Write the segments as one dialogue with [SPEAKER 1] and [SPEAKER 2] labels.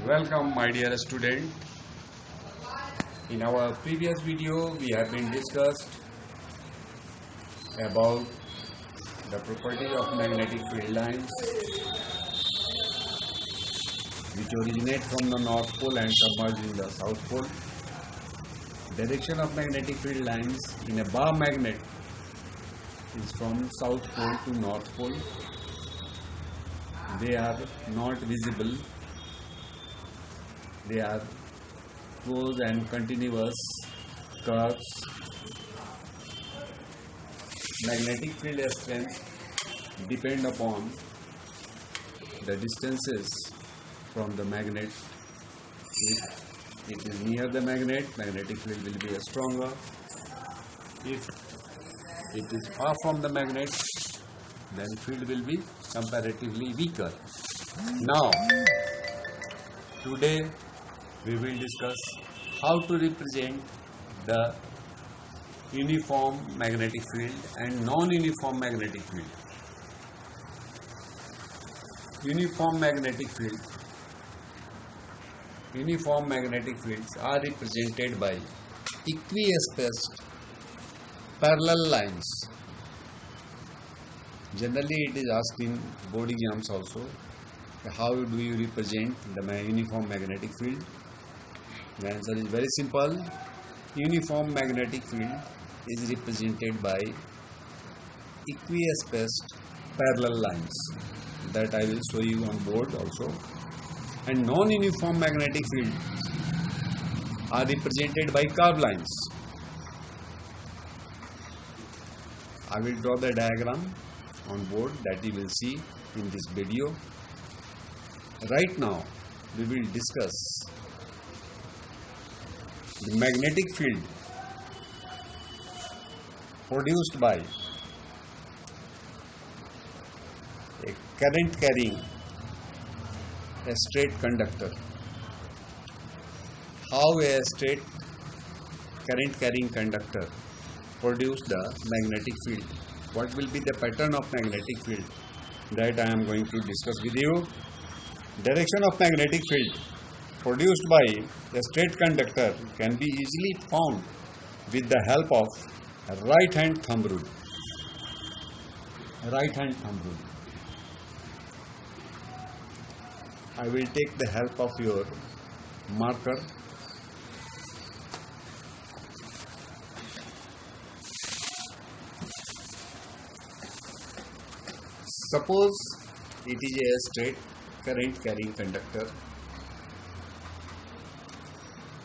[SPEAKER 1] Welcome, my dear student. In our previous video, we have been discussed about the property of magnetic field lines which originate from the North Pole and submerge in the South Pole. Direction of magnetic field lines in a bar magnet is from South Pole to North Pole. They are not visible. They are close and continuous curves. Magnetic field strength depend upon the distances from the magnet. If it is near the magnet, magnetic field will be stronger. If it is far from the magnet, then field will be comparatively weaker. Now, today we will discuss how to represent the uniform magnetic field and non-uniform magnetic field. Uniform magnetic fields are represented by equispaced parallel lines. Generally, it is asked in board exams also. How do you represent the uniform magnetic field? The answer is very simple. Uniform magnetic field is represented by equispaced parallel lines that I will show you on board also. And non-uniform magnetic fields are represented by curved lines. I will draw the diagram on board that you will see in this video. Right now, we will discuss the magnetic field produced by a current carrying a straight conductor. How a straight current carrying conductor produce the magnetic field. What will be the pattern of magnetic field? That I am going to discuss with you. Direction of magnetic field produced by a straight conductor can be easily found with the help of right hand thumb rule. I will take the help of your marker. Suppose it is a straight current carrying conductor.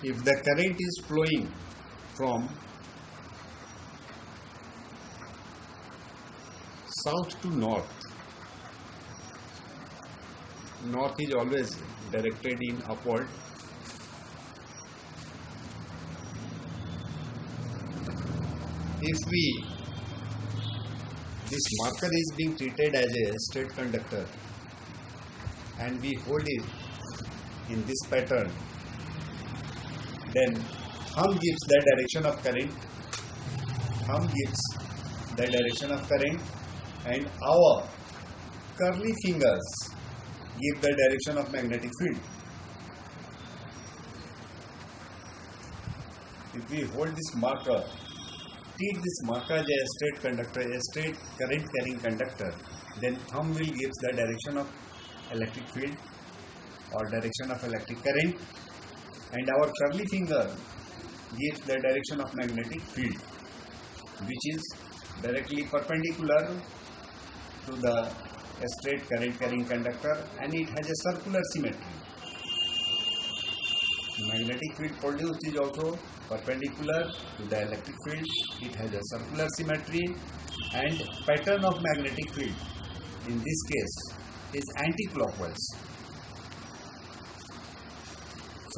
[SPEAKER 1] If the current is flowing from south to north, north is always directed in upward. If this marker is being treated as a straight conductor and we hold it in this pattern, then thumb gives the direction of current, and our curly fingers give the direction of magnetic field. If we hold this marker, treat this marker as a straight conductor, a straight current carrying conductor, then thumb will give the direction of electric field or direction of electric current, and our curly finger gives the direction of magnetic field, which is directly perpendicular to the straight current carrying conductor, and it has a circular symmetry. Magnetic field produced is also perpendicular to the electric field. It has a circular symmetry, and pattern of magnetic field in this case is anti-clockwise.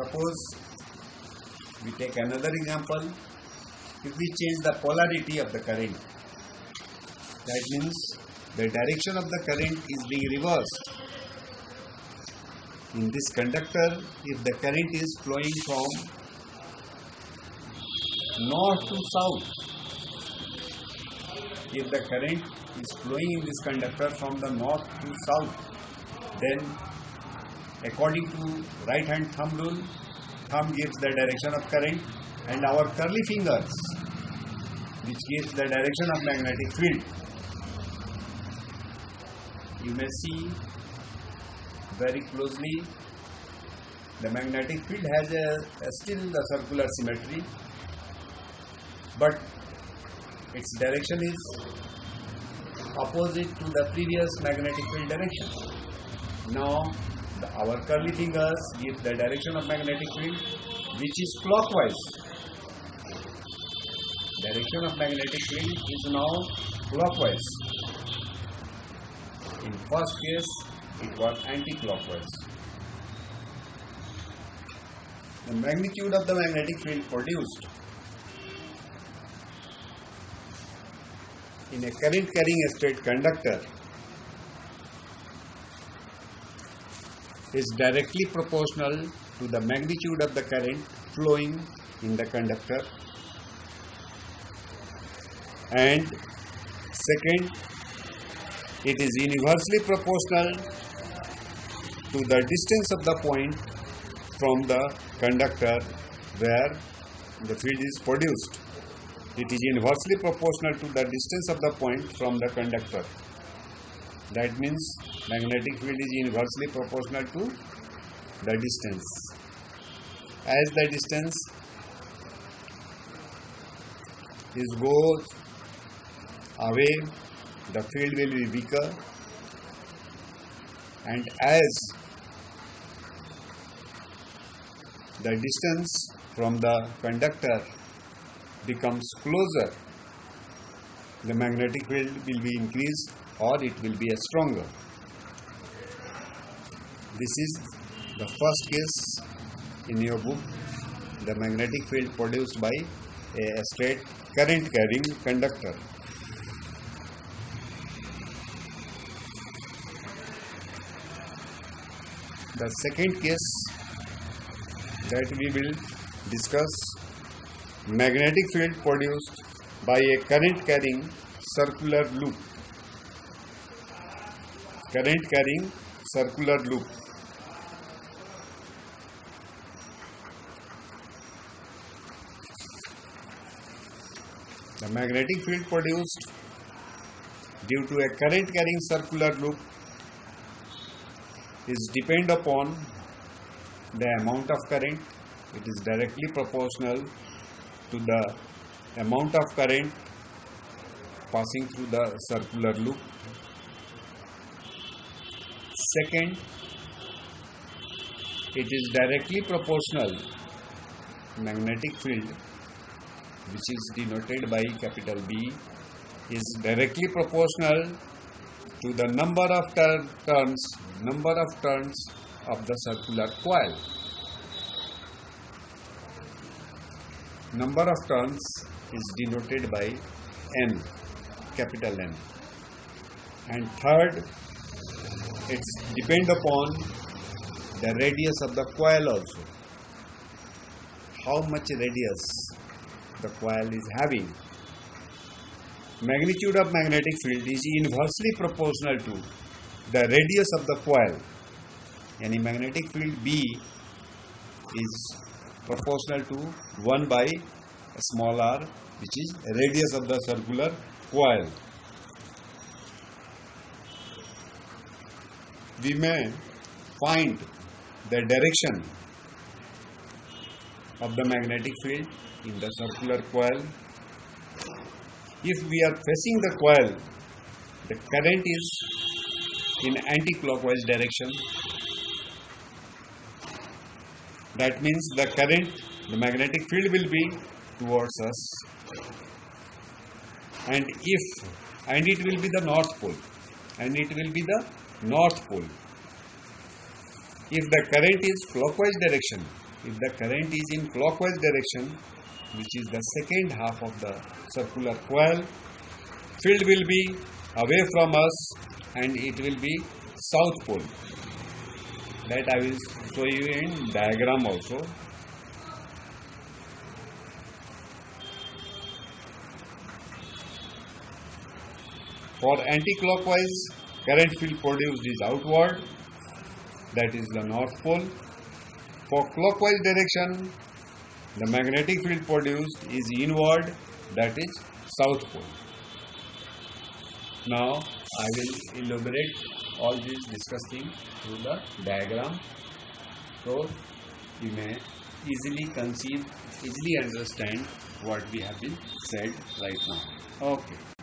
[SPEAKER 1] Suppose we take another example. If we change the polarity of the current, that means the direction of the current is being reversed. In this conductor, if the current is flowing from north to south, if the current is flowing in this conductor from the north to south, then According to right hand thumb rule, thumb gives the direction of current and our curly fingers which gives the direction of magnetic field. You may see very closely the magnetic field has still the circular symmetry, but its direction is opposite to the previous magnetic field direction. Now our curly fingers give the direction of magnetic field which is clockwise. Direction of magnetic field is now clockwise. In first case it was anti-clockwise. The magnitude of the magnetic field produced in a current carrying straight conductor is directly proportional to the magnitude of the current flowing in the conductor, and second, it is inversely proportional to the distance of the point from the conductor where the field is produced. It is inversely proportional to the distance of the point from the conductor. That means magnetic field is inversely proportional to the distance. As the distance goes away, the field will be weaker, and as the distance from the conductor becomes closer, the magnetic field will be increased or it will be stronger. This is the first case in your book, the magnetic field produced by a straight current carrying conductor. The second case that we will discuss, magnetic field produced by a current carrying circular loop. Current carrying circular loop. The magnetic field produced due to a current carrying circular loop is depend upon the amount of current. It is directly proportional to the amount of current passing through the circular loop. Second, it is directly proportional, magnetic field, which is denoted by capital B, is directly proportional to the number of turns of the circular coil. Number of turns is denoted by N, capital N. And third, it's depend upon the radius of the coil also. How much radius the coil is having. Magnitude of magnetic field is inversely proportional to the radius of the coil. Yani magnetic field B is proportional to 1 by small r, which is radius of the circular coil. We may find the direction of the magnetic field in the circular coil. If we are facing the coil, the current is in anti-clockwise direction. That means the magnetic field will be towards us, and it will be the north pole, If the current is clockwise direction, which is the second half of the circular coil, field will be away from us and it will be south pole. That I will show you in diagram also. For anti-clockwise, current field produced is outward.
[SPEAKER 2] that is the North Pole. For clockwise direction, the magnetic field produced is inward, that is South Pole. Now I will elaborate all this discussed thing through the diagram, so you may easily conceive, easily understand what we have been said right now. Okay.